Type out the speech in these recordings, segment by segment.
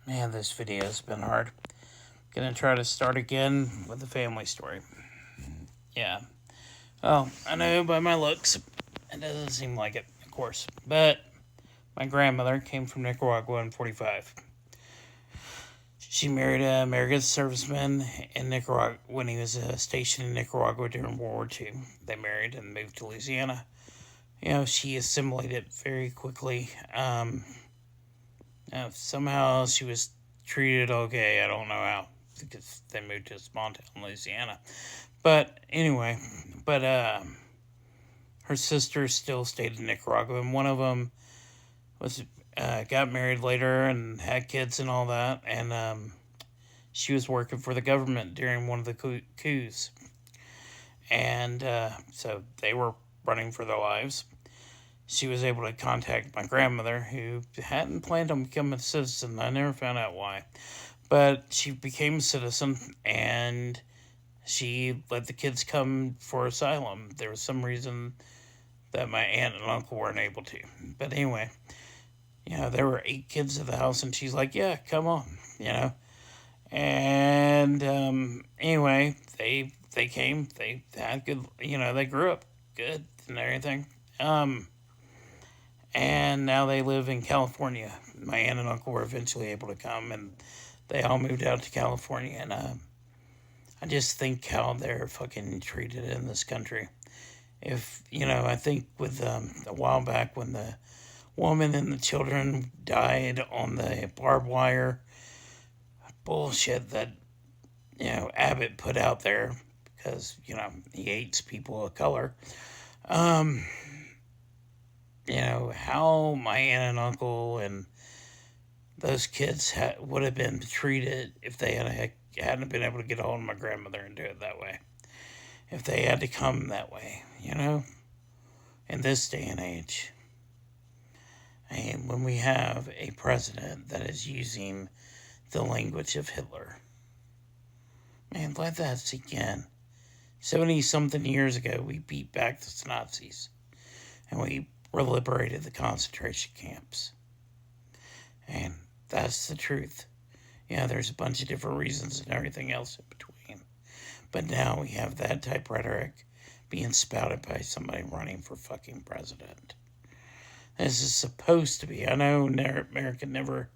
Man, this video has been hard. Gonna try to start again with the family story. Yeah. Well, I know by my looks, it doesn't seem like it, of course. But my grandmother came from Nicaragua in 45. She married an American serviceman in Nicaragua when he was stationed in Nicaragua during World War II. They married and moved to Louisiana. She assimilated very quickly. Somehow she was treated okay. I don't know how, because they moved to a small town, Louisiana. But anyway, her sisters still stayed in Nicaragua, and one of them was got married later and had kids and all that, and she was working for the government during one of the coups, and so they were running for their lives. She was able to contact my grandmother, who hadn't planned on becoming a citizen. I never found out why. But she became a citizen, and she let the kids come for asylum. There was some reason that my aunt and uncle weren't able to. But anyway, there were 8 kids at the house, and she's like, yeah, come on. And anyway, they came. They had good, they grew up good and everything. And now they live in California. My aunt and uncle were eventually able to come, and they all moved out to California. And I just think how they're fucking treated in this country. I think with a while back when the woman and the children died on the barbed wire bullshit that, Abbott put out there because, he hates people of color. How my aunt and uncle and those kids would have been treated if they hadn't been able to get a hold of my grandmother and do it that way. If they had to come that way, in this day and age. And when we have a president that is using the language of Hitler, man, let that sink in. 70-something years ago, we beat back the Nazis. And we liberated the concentration camps. And that's the truth. There's a bunch of different reasons and everything else in between. But now we have that type of rhetoric being spouted by somebody running for fucking president. This is supposed to be, I know America never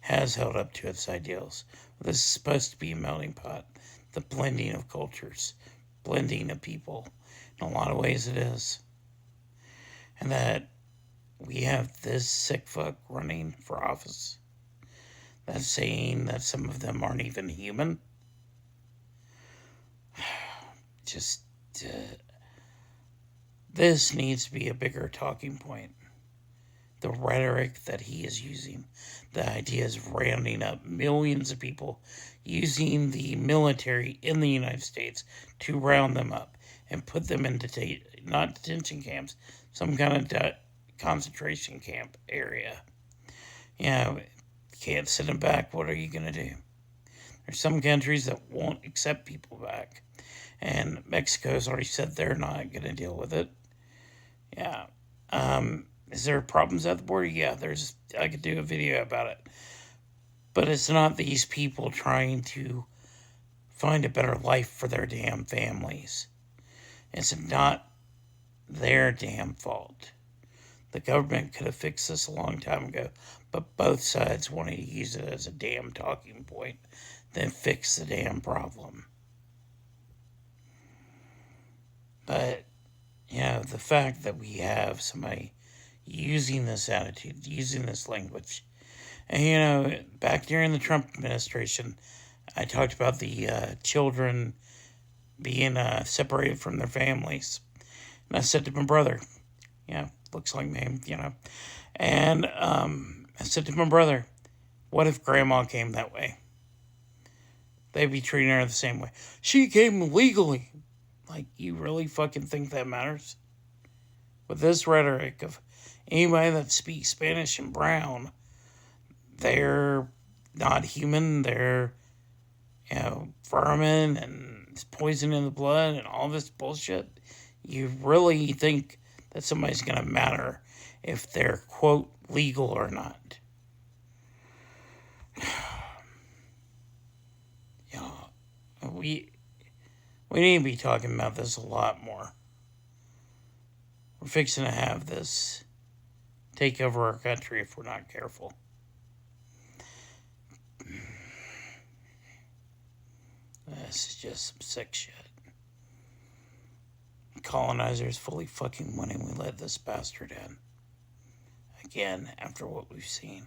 has held up to its ideals. But this is supposed to be a melting pot. The blending of cultures. Blending of people. In a lot of ways it is. And that we have this sick fuck running for office that's saying that some of them aren't even human. Just, this needs to be a bigger talking point. The rhetoric that he is using, the ideas of rounding up millions of people, using the military in the United States to round them up and put them into not detention camps, some kind of concentration camp area. Can't send them back. What are you going to do? There's some countries that won't accept people back. And Mexico's already said they're not going to deal with it. Yeah. Is there problems at the border? Yeah, I could do a video about it. But it's not these people trying to find a better life for their damn families. It's not their damn fault. The government could have fixed this a long time ago, but both sides wanted to use it as a damn talking point, then fix the damn problem. But, the fact that we have somebody using this attitude, using this language, and, back during the Trump administration, I talked about the children being separated from their families. And I said to my brother, looks like me, and I said to my brother, what if grandma came that way? They'd be treating her the same way. She came legally. Like, you really fucking think that matters? With this rhetoric of anybody that speaks Spanish and brown, they're not human, they're, vermin and poison in the blood and all this bullshit. You really think that somebody's going to matter if they're, quote, legal or not? we need to be talking about this a lot more. We're fixing to have this take over our country if we're not careful. This is just some sick shit. Colonizers fully fucking winning. We let this bastard in. Again, after what we've seen.